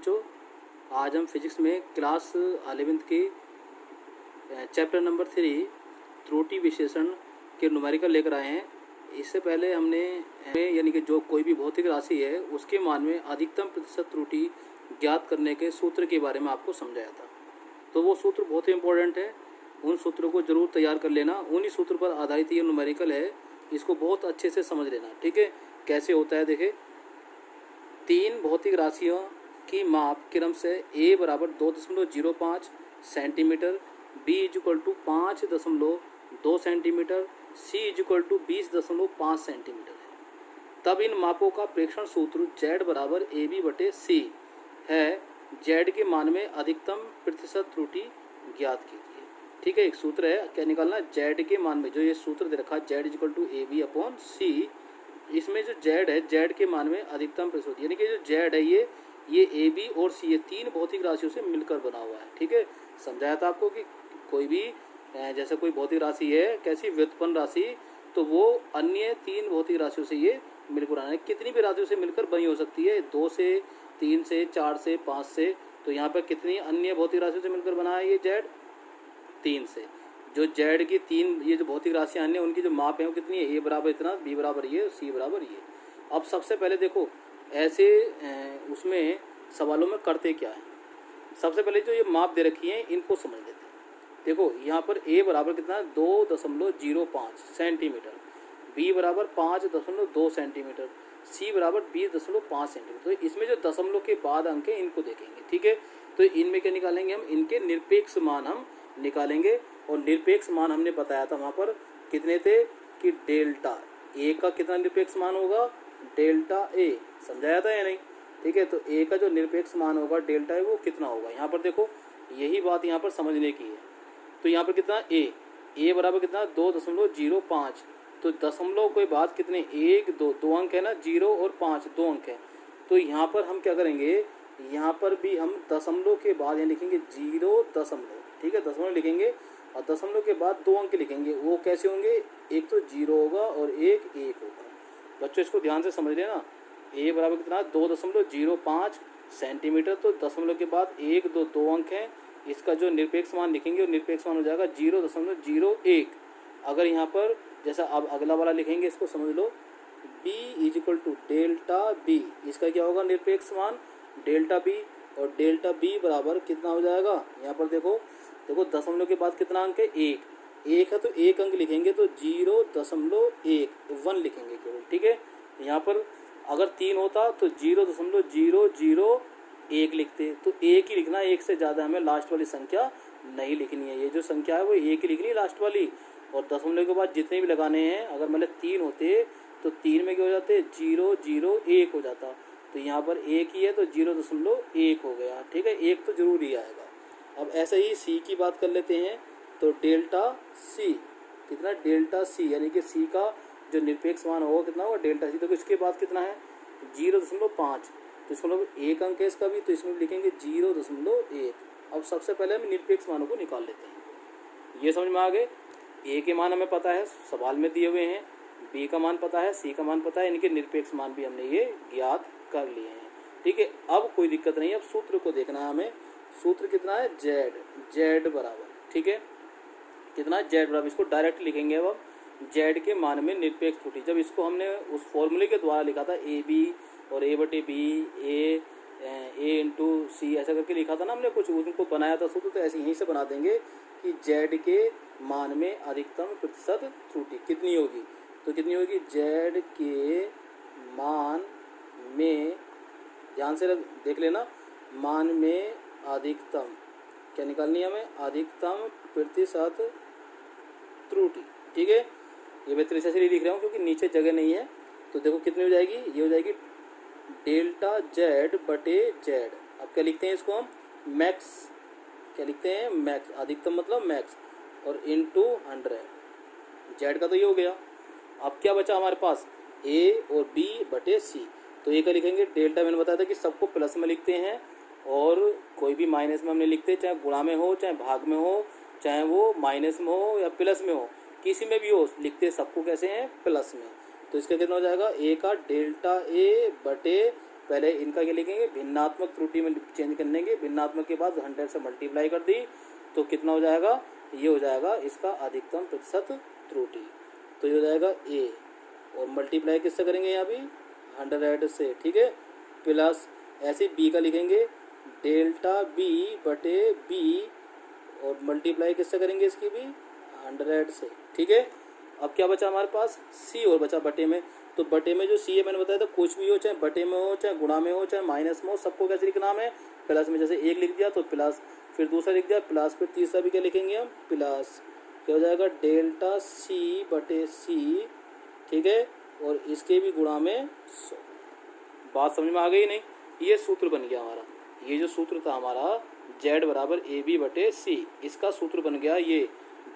बच्चों, आज हम फिजिक्स में क्लास 11th के चैप्टर नंबर 3 त्रुटि विश्लेषण के न्यूमेरिकल लेकर आए हैं। इससे पहले हमने यानी कि जो कोई भी भौतिक राशि है उसके मान में अधिकतम प्रतिशत त्रुटि ज्ञात करने के सूत्र के बारे में आपको समझाया था। तो वो सूत्र बहुत ही इंपॉर्टेंट है, उन सूत्रों को जरूर तैयार कर लेना। उन्हीं सूत्र पर आधारित ये न्यूमेरिकल है, इसको बहुत अच्छे से समझ लेना। ठीक है, कैसे होता है देखें। 3 भौतिक राशियों की माप क्रमशः a बराबर 2.05 centimetre, b equal to 5.2 centimetre, c equal to 20.5 centimetre है। तब इन मापों का प्रेक्षण सूत्र z बराबर AB बटे c है। z के मान में अधिकतम प्रतिशत त्रुटि ज्ञात कीजिए। ठीक है, एक सूत्र है, क्या निकालना, z के मान में जो ये सूत्र दे रखा है z equal to AB upon c, इसमें जो z है z के मान में अधिकतम प्रतिशत, यानी कि जो z है ये AB और c ये 3 भौतिक राशियों से मिलकर बना हुआ है। ठीक है, समझाया था आपको कि कोई भी जैसे कोई भौतिक राशि है कैसी व्युत्पन्न राशि, तो वो अन्य 3 भौतिक राशियों से ये मिलकर बना है। कितनी भी राशियों से मिलकर बनी हो सकती है, 2 से, 3 से, 4 से, 5 से। तो यहाँ पर कितनी अन्य भौतिक राशियों से मिलकर बना है ये z, 3 से। जो z की 3 ये जो भौतिक राशियाँ अन्य उनकी जो माप है वो कितनी है, a बराबर इतना, b बराबर ये, c बराबर ये। अब सबसे पहले देखो ऐसे उसमें सवालों में करते क्या है। सबसे पहले जो ये माप दे रखी है इनको समझ लेते हैं। देखो यहाँ पर a बराबर कितना है 2.05 सेंटीमीटर, b बराबर 5.2 सेंटीमीटर, c बराबर 20.5 सेंटीमीटर। तो इसमें जो दशमलव के बाद अंक है इनको देखेंगे। ठीक है, तो इनमें क्या निकालेंगे हम, इनके निरपेक्ष मान हम निकालेंगे। और निरपेक्ष मान हमने बताया था वहाँ पर कितने थे कि डेल्टा a का कितना निरपेक्ष मान होगा, डेल्टा a, समझाया था या नहीं। ठीक है, तो a का जो निरपेक्ष मान होगा डेल्टा a वो कितना होगा, यहाँ पर देखो यही बात यहाँ पर समझने की है। तो यहाँ पर कितना a बराबर कितना 2.05, तो दशमलव के बाद कितने 1 2 अंक है ना, 0 और 5 2 अंक है। तो यहाँ पर हम क्या करेंगे, यहाँ पर भी हम दशमलव के बाद यहाँ लिखेंगे 0 दशमलव। ठीक है, दशमलव लिखेंगे और दशमलव के बाद 2 अंक लिखेंगे। वो कैसे होंगे, एक तो 0 होगा और एक 1 होगा। बच्चों इसको ध्यान से समझ लेना। a बराबर कितना 2.05 सेंटीमीटर, तो दशमलव के बाद 1 2 अंक हैं। इसका जो निरपेक्ष मान लिखेंगे वो निरपेक्ष मान हो जाएगा 0.01। अगर यहाँ पर जैसा अब अगला वाला लिखेंगे, इसको समझ लो, b is equal to delta b, इसका क्या होगा निरपेक्ष मान डेल्टा b, और डेल्टा b बराबर कितना हो जाएगा, यहाँ पर देखो दशमलव के बाद कितना अंक है, 1 है तो 1 अंक लिखेंगे तो 0.1 लिखेंगे केवल। ठीक है, यहाँ पर अगर 3 होता तो 0.001 लिखते, तो 1 ही लिखना, 1 से ज़्यादा हमें लास्ट वाली संख्या नहीं लिखनी है। ये जो संख्या है वो 1 ही लिखनी है लास्ट वाली, और दशमलव के बाद जितने भी लगाने हैं, अगर मतलब 3 होते तो 3 में क्या हो जाते, 0.001 हो जाता। तो यहाँ पर 1 ही है तो 0.1 हो गया। ठीक है, 1 तो जरूर ही आएगा। अब ऐसे ही c की बात कर लेते हैं, तो डेल्टा c कितना, डेल्टा c यानी कि c का जो निरपेक्ष मान होगा कितना होगा, डेल्टा c। तो इसके बाद कितना है 0.5, तो इसका मतलब 1 अंक है इसका भी, तो इसमें लिखेंगे 0.1। अब सबसे पहले हम निरपेक्ष मानों को निकाल लेते हैं। ये समझ में आ गए, a के मान हमें पता है, सवाल में दिए हुए हैं, b का मान पता है, c का मान पता है, इनके निरपेक्ष मान भी हमने ये ज्ञात कर लिए हैं। ठीक है, अब कोई दिक्कत नहीं है, अब सूत्र को देखना है हमें। सूत्र कितना है, z बराबर, ठीक है, कितना z बराबर, इसको डायरेक्ट लिखेंगे। अब z के मान में निरपेक्ष त्रुटि, जब इसको हमने उस फॉर्मूले के द्वारा लिखा था ab और a बटे b, a इंटू सी ऐसा करके लिखा था ना हमने, कुछ उनको बनाया था सूत्र, तो ऐसे यहीं से बना देंगे कि z के मान में अधिकतम प्रतिशत त्रुटि कितनी होगी। तो कितनी होगी, z के मान में, ध्यान से देख लेना, मान में अधिकतम क्या निकालनी है हमें, अधिकतम प्रतिशत त्रुटि। ठीक है, ये मैं त्रिशा से लिख रहा हूँ क्योंकि नीचे जगह नहीं है। तो देखो कितनी हो जाएगी, ये हो जाएगी डेल्टा z बटे z। अब क्या लिखते हैं इसको हम, मैक्स, क्या लिखते हैं, मैक्स, अधिकतम मतलब मैक्स, और इंटू 100, z का तो ये हो गया। अब क्या बचा हमारे पास, a और b बटे c। तो ये क्या लिखेंगे, डेल्टा मैंने बताया था कि सबको प्लस में लिखते हैं, और कोई भी माइनस में हमने लिखते, चाहे गुणा में हो, चाहे भाग में हो, चाहे वो माइनस में हो या प्लस में हो, किसी में भी हो, लिखते सबको कैसे हैं, प्लस में। तो इसका कितना हो जाएगा, a का डेल्टा a बटे पहले इनका क्या लिखेंगे, भिन्नात्मक त्रुटि में चेंज कर लेंगे। भिन्नात्मक के बाद 100 से मल्टीप्लाई कर दी तो कितना हो जाएगा, ये हो जाएगा इसका अधिकतम प्रतिशत त्रुटि। तो ये हो जाएगा ए, और मल्टीप्लाई किससे करेंगे यहाँ भी, 100 से, ठीक है। प्लस ऐसे बी का लिखेंगे डेल्टा बी बटे बी, और मल्टीप्लाई किससे करेंगे इसकी भी, 100 से, ठीक है। अब क्या बचा हमारे पास, सी और बचा बटे में। तो बटे में जो सी है मैंने बताया था, कुछ भी हो, चाहे बटे में हो, चाहे गुणा में हो, चाहे माइनस में हो, सबको कैसे लिखना है, प्लस में। जैसे एक लिख दिया तो प्लस, फिर दूसरा लिख दिया प्लस, फिर तीसरा भी क्या लिखेंगे हम, प्लस। क्या हो जाएगा, डेल्टा सी बटे सी, ठीक है, और इसके भी गुणा में 100। बात समझ में आ गई नहीं, ये सूत्र बन गया हमारा। ये जो सूत्र था हमारा z बराबर ए बी बटे सी, इसका सूत्र बन गया ये,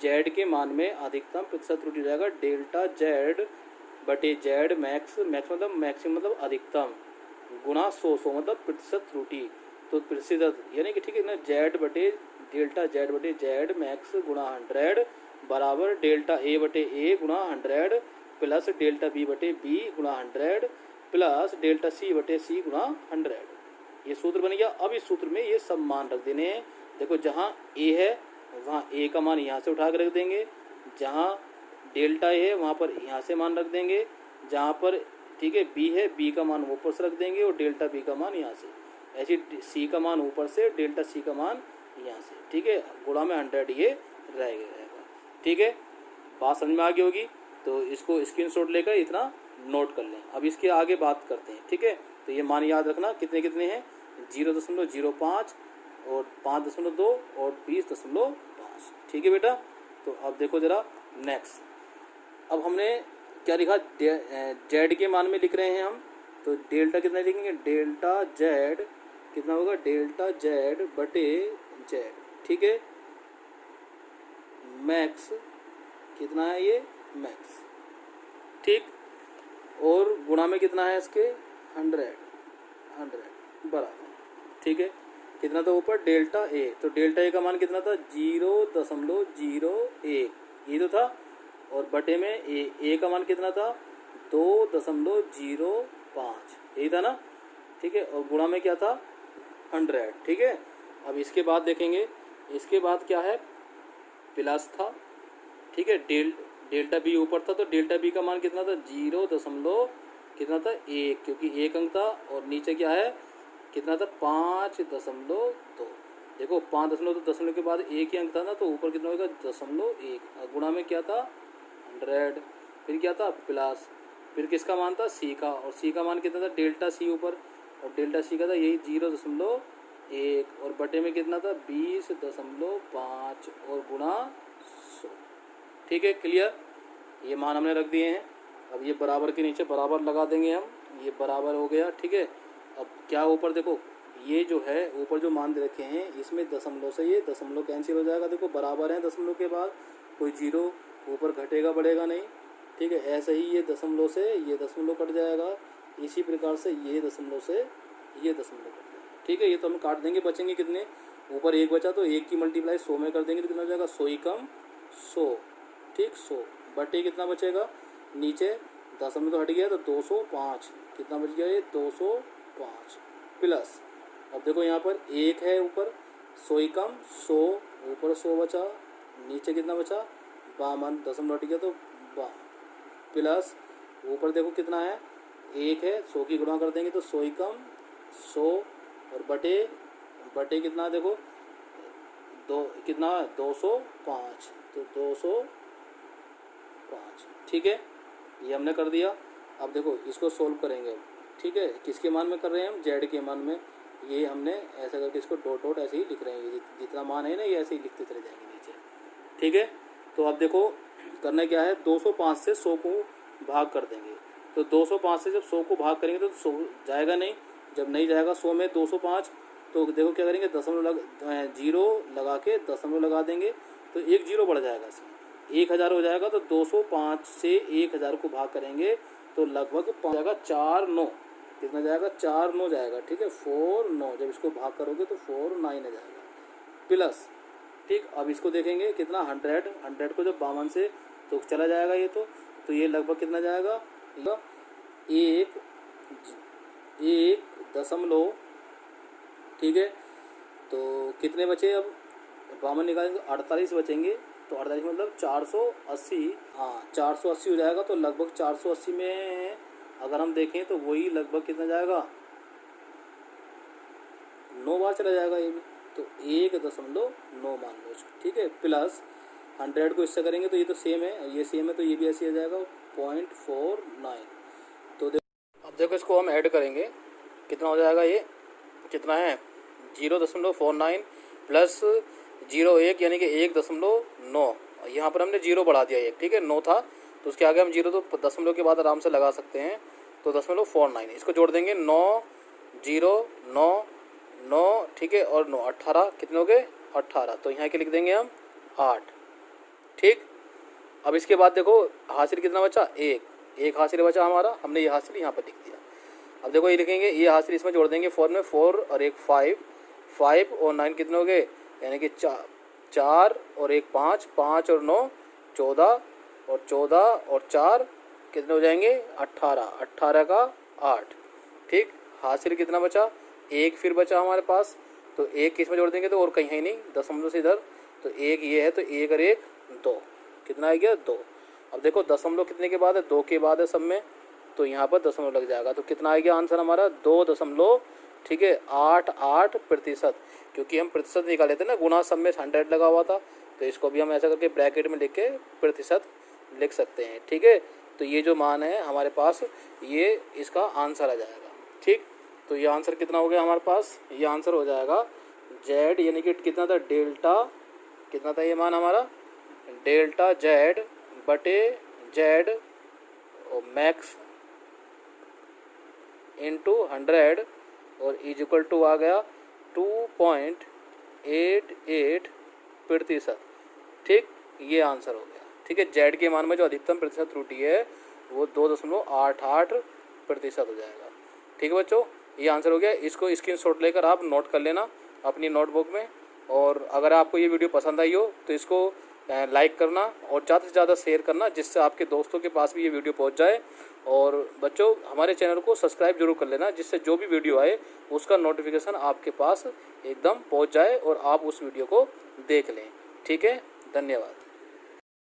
z के मान में अधिकतम प्रतिशत त्रुटि हो जाएगा डेल्टा z बटे z मैक्स, मैक्स मतलब मैक्सिमम मतलब अधिकतम, गुणा 100 मतलब प्रतिशत त्रुटि। तो प्रतिशत यानी कि ठीक है ना, z बटे डेल्टा z बटे z मैक्स गुणा 100 बराबर डेल्टा a बटे a गुणा 100 प्लस डेल्टा b बटे b गुणा 100 प्लस डेल्टा c बटे c गुणा 100। ये सूत्र बन गया। अब इस सूत्र में ये सब मान रख देने हैं। देखो जहाँ a है वहाँ a का मान यहाँ से उठा कर रख देंगे, जहाँ डेल्टा a है वहाँ पर यहाँ से मान रख देंगे, जहाँ पर ठीक है b है b का मान ऊपर से रख देंगे और डेल्टा b का मान यहाँ से, ऐसे c का मान ऊपर से, डेल्टा c का मान यहाँ से, ठीक है। गुणा में 100 ये रहेगा, ठीक है। बात समझ में आ गई होगी। तो इसको स्क्रीनशॉट लेकर इतना नोट कर लें। अब इसके आगे बात करते हैं, ठीक है। तो ये मान याद रखना कितने कितने हैं, 0.05 और 5.2 और 20.5, ठीक है बेटा। तो अब देखो ज़रा नेक्स्ट। अब हमने क्या लिखा, जेड के मान में लिख रहे हैं हम। तो डेल्टा कितना लिखेंगे, डेल्टा जेड कितना होगा, डेल्टा जेड बटे जेड, ठीक है। मैक्स कितना है ये, मैक्स, ठीक। और गुणा में कितना है इसके, 100 बराबर, ठीक है। कितना था ऊपर, डेल्टा ए। तो डेल्टा ए का मान कितना था, 0.01 ये तो था। और बटे में ए का मान कितना था, 2.05 यही था ना, ठीक है। और गुणा में क्या था, 100, ठीक है। अब इसके बाद देखेंगे, इसके बाद क्या है, प्लस था, ठीक है। डेल्टा बी ऊपर था, तो डेल्टा बी का मान कितना था, 0. कितना था, 1, क्योंकि 1 अंक था। और नीचे क्या है, कितना था, 5.2। देखो 5.2 दशमलव के बाद एक ही अंक था ना, तो ऊपर कितना होगा, 0.1। गुणा में क्या था, 100, फिर क्या था, प्लस, फिर किसका मान था, सी का। और सी का मान कितना था, डेल्टा सी ऊपर, और डेल्टा सी का था यही 0.1। और बटे में कितना था, 20.5 और गुणा 100, ठीक है। क्लियर, ये मान हमने रख दिए हैं। अब ये बराबर के नीचे बराबर लगा देंगे हम, ये बराबर हो गया, ठीक है। अब क्या ऊपर देखो, ये जो है ऊपर जो मान दे रखे हैं, इसमें दशमलव से ये दशमलव कैंसिल हो जाएगा। देखो बराबर है, दशमलव के बाद कोई जीरो ऊपर घटेगा बढ़ेगा नहीं, ठीक है। ऐसे ही ये दशमलव से ये दशमलव कट जाएगा, इसी प्रकार से ये दशमलव से ये दशमलव कट जाएगा, ठीक है। ये तो हम काट देंगे, बचेंगे कितने, ऊपर 1 बचा तो 1 की मल्टीप्लाई 100 में कर देंगे तो कितना हो जाएगा, 100 ही कम 100, ठीक। 100 बटे कितना बचेगा, नीचे दशमलव तो हट गया तो 205, कितना बच गया ये, 205 प्लस। अब देखो यहाँ पर 1 है ऊपर, 100 ही कम 100, ऊपर 100 बचा, नीचे कितना बचा, 52, दशमलव हट गया तो 52 प्लस। ऊपर देखो कितना है, 1 है, 100 की गुणा कर देंगे तो 100 ही कम 100, और बटे कितना देखो, कितना 205, तो 205, ठीक है। ये हमने कर दिया। अब देखो इसको सोल्व करेंगे अब, ठीक है। किसके मान में कर रहे हैं हम, जेड के मान में। ये हमने ऐसा करके इसको डॉट डॉट ऐसे ही लिख रहे हैं, जितना मान है ना ये ऐसे ही लिखते चले जाएंगे नीचे, ठीक है। तो अब देखो करना क्या है, 205 से 100 को भाग कर देंगे। तो 205 से जब 100 को भाग करेंगे तो 100 जाएगा नहीं, जब नहीं जाएगा 100 में 205, तो देखो क्या करेंगे, दशमलव जीरो लगा के दशमलव लगा देंगे तो 1 जीरो बढ़ जाएगा, इसमें 1000 हो जाएगा। तो 205 से 1000 को भाग करेंगे तो लगभग जाएगा 49, कितना जाएगा, 49 जाएगा, ठीक है। 49 जब इसको भाग करोगे तो 49 आ जाएगा प्लस, ठीक। अब इसको देखेंगे कितना, 100 को जब 52 से तो चला जाएगा ये, तो ये लगभग कितना जाएगा, 1 दशमलव, ठीक है। तो कितने बचे अब कॉमन निकालेंगे तो 48 बचेंगे। तो 48 मतलब 480, हाँ 480 हो जाएगा। तो लगभग 480 में अगर हम देखें तो वही लगभग कितना जाएगा, 9 बार चला जाएगा ये भी। तो 1.9 मान लो, ठीक है। प्लस 100 को इससे करेंगे तो ये तो सेम है, ये सेम है, तो ये भी ऐसे आ जाएगा 0.49। तो अब देखो इसको हम ऐड करेंगे, कितना हो जाएगा, ये कितना है 0.49 प्लस 0.1 यानी कि 1.9। यहाँ पर हमने 0 बढ़ा दिया 1, ठीक है। 9 था तो उसके आगे हम 0 तो दशमलव के बाद आराम से लगा सकते हैं। तो 0.49 इसको जोड़ देंगे, 9 0 9 9, ठीक है, और 9 18, कितने हो गए 18। तो यहाँ के लिख देंगे हम 8, ठीक। अब इसके बाद देखो हासिल कितना बचा, एक हासिल बचा हमारा, हमने ये हासिल यहाँ पर लिख दिया। अब देखो ये लिखेंगे, ये हासिल इसमें जोड़ देंगे 4 में, 4 और 1 5 और 9 कितने हो गए, यानी कि 4 और 1 5, 5 और 9 14 और 14 और 4 कितने हो जाएंगे 18, 18 का 8, ठीक। हासिल कितना बचा, 1 फिर बचा हमारे पास। तो 1 किस में जोड़ देंगे तो और कहीं है नहीं, दशमलव से इधर, तो 1 ये है, तो 1 और 1 2, कितना आ गया 2। अब देखो दशमलव कितने के बाद है, 2 के बाद है सब में, तो यहाँ पर दशमलव लग जाएगा। तो कितना आ गया आंसर हमारा 2, ठीक है 88%। क्योंकि हम प्रतिशत निकाले थे ना, गुना सब में 100 लगा हुआ था, तो इसको भी हम ऐसा करके ब्रैकेट में लिख के प्रतिशत लिख सकते हैं, ठीक है। तो ये जो मान है हमारे पास, ये इसका आंसर आ जाएगा, ठीक। तो ये आंसर कितना हो गया हमारे पास, ये आंसर हो जाएगा जेड, यानी कि कितना था डेल्टा, कितना था ये मान हमारा, डेल्टा जेड बटे जेड और मैक्स इंटू 100 और इज इक्वल टू आ गया 2.88%, ठीक। ये आंसर हो गया, ठीक है। जेड के मान में जो अधिकतम प्रतिशत त्रुटि है वो 2.88% हो जाएगा, ठीक है बच्चों। ये आंसर हो गया। इसको स्क्रीनशॉट लेकर आप नोट कर लेना अपनी नोटबुक में। और अगर आपको ये वीडियो पसंद आई हो तो इसको लाइक करना और ज़्यादा से ज़्यादा शेयर करना, जिससे आपके दोस्तों के पास भी ये वीडियो पहुंच जाए। और बच्चों हमारे चैनल को सब्सक्राइब जरूर कर लेना, जिससे जो भी वीडियो आए उसका नोटिफिकेशन आपके पास एकदम पहुंच जाए और आप उस वीडियो को देख लें, ठीक है। धन्यवाद।